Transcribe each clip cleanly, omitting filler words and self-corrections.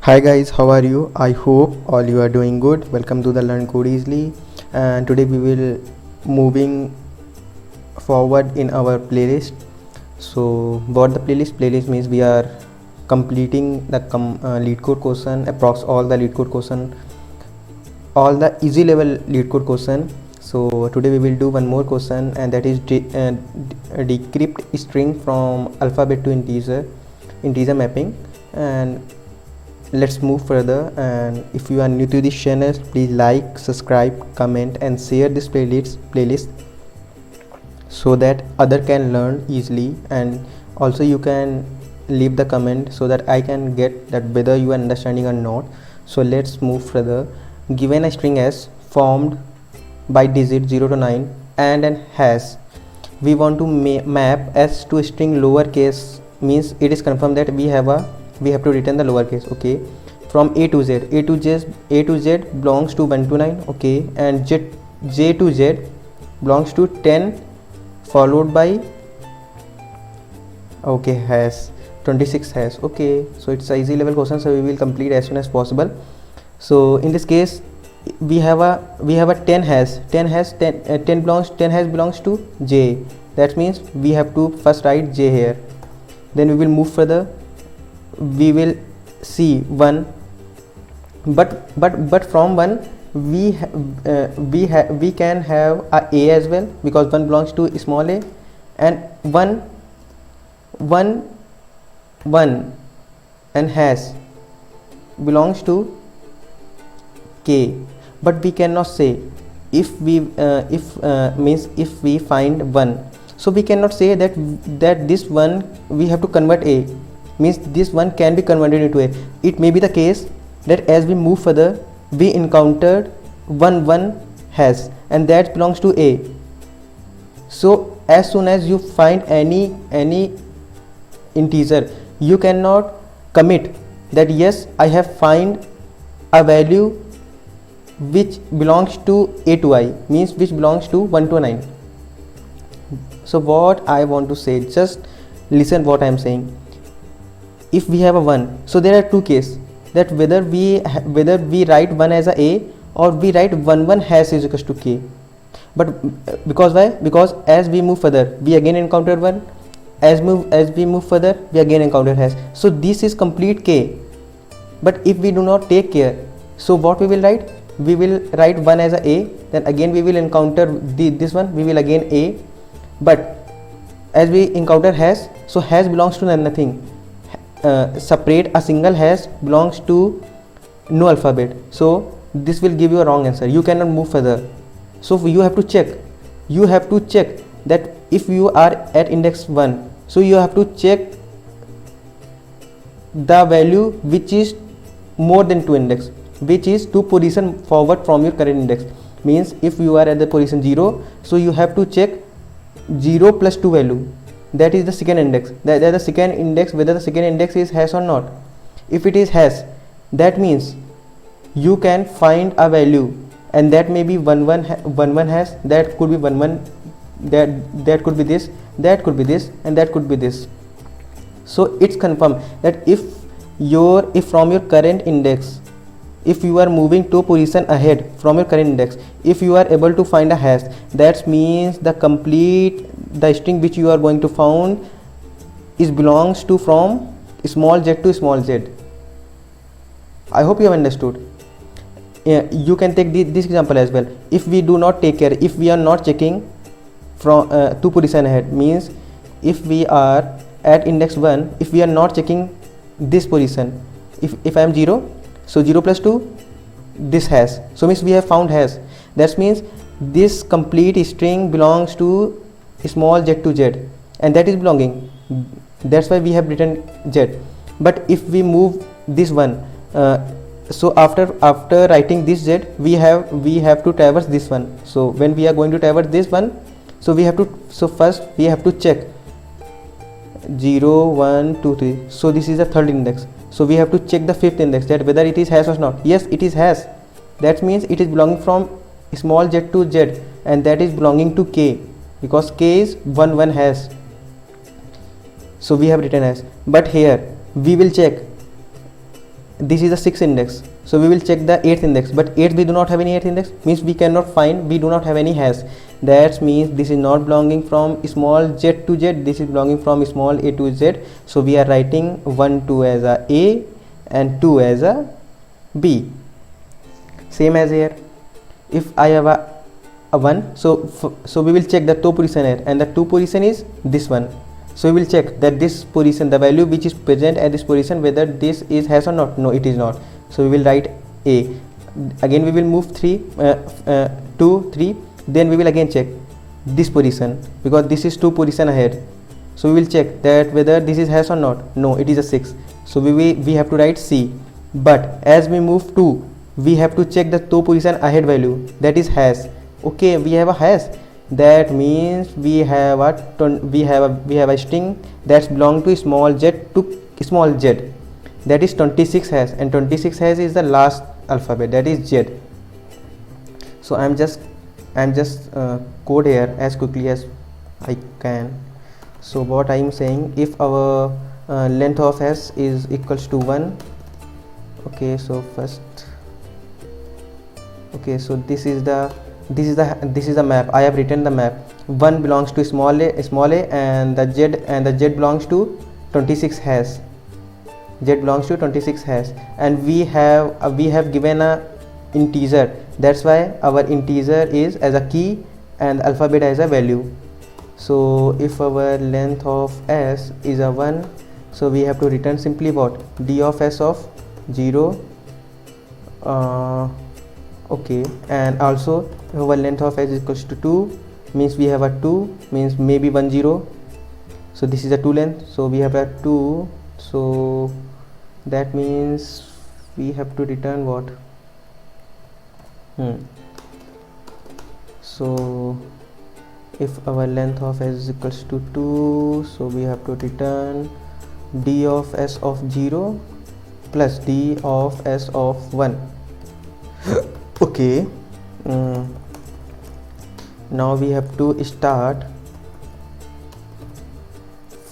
Hi guys, how are you? I hope all you are doing good. Welcome to the Learn Code Easily, and today we will moving forward in our playlist. So what the playlist means we are completing the lead code question, approx all the lead code question, all the easy level lead code question. So today we will do one more question, and that is decrypt string from alphabet to integer mapping. And let's move further. And if you are new to this channel, please like, subscribe, comment and share this playlist so that other can learn easily. And also you can leave the comment so that I can get that whether you are understanding or not. So let's move further. Given a string s formed by digit 0 to 9 and an hash, we want to map s to a string lowercase, means it is confirmed that we have to return the lowercase. Okay, from a to z belongs to 1 to 9. Okay, and j to z belongs to 10 followed by hash 26 hash. Okay, so it's a easy level question, so we will complete as soon as possible. So in this case we have a 10 hash 10 hash belongs to j. That means we have to first write j here, then we will move further. We will see 1, but from 1 we can have a as well, because 1 belongs to small a, and 1 and hash belongs to k. But we cannot say if we find 1, so we cannot say that this one we have to convert a, means this one can be converted into a. It may be the case that as we move further we encountered 1 hash and that belongs to a. So as soon as you find any integer, you cannot commit that yes, I have find a value which belongs to a to I, means which belongs to 1 to 9. So what I want to say, just listen what I am saying. If we have a 1, so there are two cases, that whether we write 1 as a or we write 1 hash is equals to k. But because why? Because as we move further we again encounter 1, as we move further we again encounter hash. So this is complete k. But if we do not take care, so what we will write? We will write 1 as a, then again we will encounter this one, we will again a. But as we encounter hash, so hash belongs to nothing. Separate a single hash belongs to no alphabet, so this will give you a wrong answer. You cannot move further. So you have to check that if you are at index 1, so you have to check the value which is more than 2 index, which is 2 position forward from your current index. Means if you are at the position 0, so you have to check 0 plus 2 value, that is the second index, that the second index, whether the second index is hash or not. If it is hash, that means you can find a value, and that may be 1 hash, that could be 1 that could be this, that could be this, and that could be this. So it's confirmed that if from your current index, if you are moving 2 position ahead from your current index, if you are able to find a hash, that means the string which you are going to found is belongs to from small z to small z. I hope you have understood. You can take this example as well. If we do not take care, if we are not checking from 2 position ahead, means if we are at index 1, if we are not checking this position, if I am 0, so 0 plus 2 this hash, so means we have found hash. That means this complete string belongs to small z to z, and that is belonging, that's why we have written z. But if we move this one, so after writing this z, we have to traverse this one. So when we are going to traverse this one, so first we have to check 0 1 2 3, so this is the third index, so we have to check the fifth index, that whether it is hash or not. Yes, it is hash. That means it is belonging from small z to z, and that is belonging to k, because k is 1 hash, so we have written hash. But here we will check this is the 6th index, so we will check the 8th index, but 8th we do not have any 8th index, means we cannot find, we do not have any hash. That means this is not belonging from small z to z, this is belonging from small a to z. So we are writing 1 2 as a and 2 as a b. Same as here, if I have a 1, so we will check the top position here, and the top position is this one. So we will check that this position, the value which is present at this position, whether this is hash or not. No, it is not. So we will write a. Again we will move 2 3, then we will again check this position, because this is 2 position ahead. So we will check that whether this is hash or not. No, it is a 6. So we have to write C. But as we move 2, we have to check the 2 position ahead value, that is hash. Okay, we have a hash. That means we have a string that's belong to small z to small z, that is 26 hash, and 26 hash is the last alphabet, that is z. So I'm just code here as quickly as I can. So what I'm saying, if our length of hash is equals to 1, okay, so first, okay, so this is the map. I have written the map. 1 belongs to small a, and the z belongs to 26 hash. Z belongs to 26 hash, and we have given a integer. That's why our integer is as a key and alphabet as a value. So if our length of s is a 1, so we have to return simply what? D of s of 0. Okay, and also our length of s is equals to 2, means we have a 2, means maybe 1 0. So this is a 2 length, so we have a 2. So that means we have to return what? So if our length of s is equals to 2, so we have to return d of s of 0 plus d of s of 1. Okay, now we have to start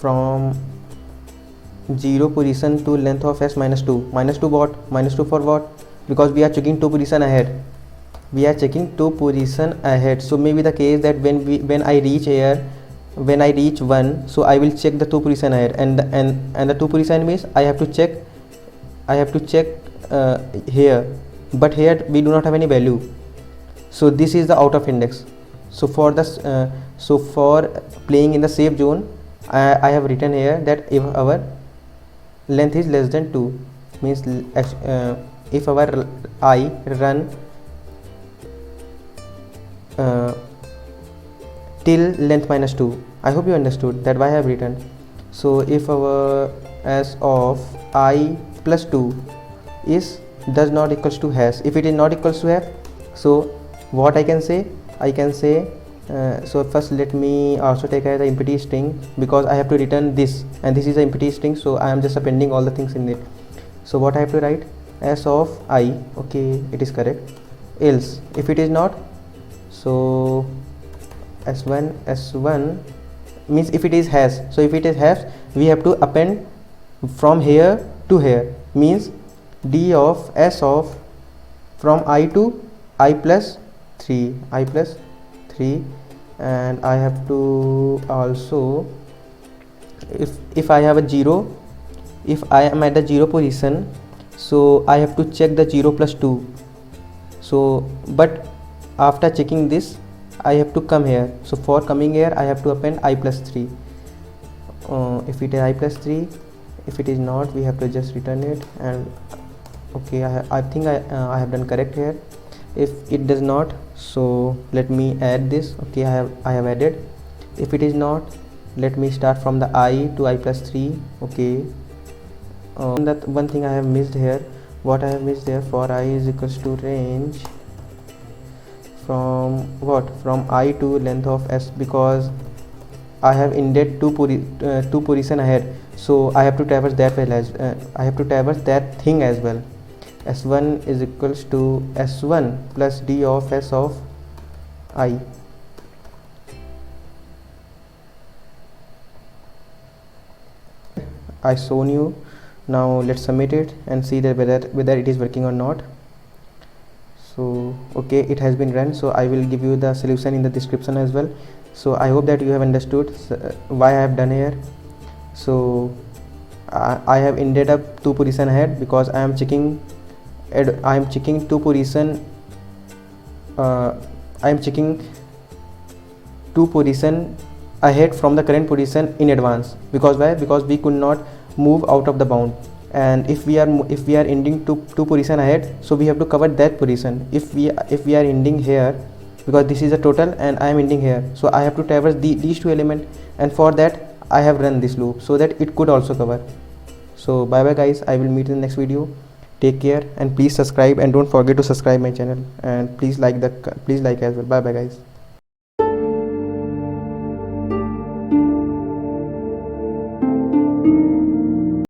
from 0 position to length of s minus 2. Minus 2 what? Minus 2 for what? Because we are checking 2 position ahead. We are checking 2 position ahead. So maybe the case that when I reach here, when I reach 1, so I will check the 2 position ahead, and the 2 position means I have to check here, but here we do not have any value. So this is the out of index. So for this for playing in the safe zone, I have written here that if our length is less than 2, means if our I run till length minus 2. I hope you understood that why I have written. So if our s of I plus 2 is does not equals to hash, if it is not equals to hash, so what I can say, so first let me also take as the empty string, because I have to return this, and this is an empty string, so I am just appending all the things in it. So what I have to write? S of I, okay, it is correct. Else if it is not, so s1 means if it is hash, so if it is hash, we have to append from here to here, means d of s of from I to I plus 3, and I have to also, if I have a 0, if I am at the 0 position, so I have to check the 0 plus 2. So but after checking this, I have to come here. So for coming here, I have to append I plus 3. If it is I plus 3, if it is not, we have to just return it. And okay, I think I have done correct here. If it does not, so let me add this. Okay, I have added. If it is not, let me start from the I to I plus 3. Okay, that one thing I have missed here. What I have missed there, for I is equals to range from what? From I to length of s, because I have indent two position ahead, so I have to traverse that well as I have to traverse that thing as well. S1 is equals to S1 plus d of s of I. I shown you. Now let's submit it and see that whether it is working or not. So okay, it has been run. So I will give you the solution in the description as well. So I hope that you have understood why I have done here. So I have ended up 2 position ahead because I am checking 2 position. I am checking 2 position ahead from the current position in advance. Because why? Because we could not move out of the bound, and if we are ending two position ahead, so we have to cover that position. If we are ending here, because this is a total and I am ending here, so I have to traverse these 2 elements, and for that I have run this loop so that it could also cover. So bye bye guys, I will meet in the next video. Take care and please subscribe, and don't forget to subscribe my channel, and please like as well. Bye bye guys.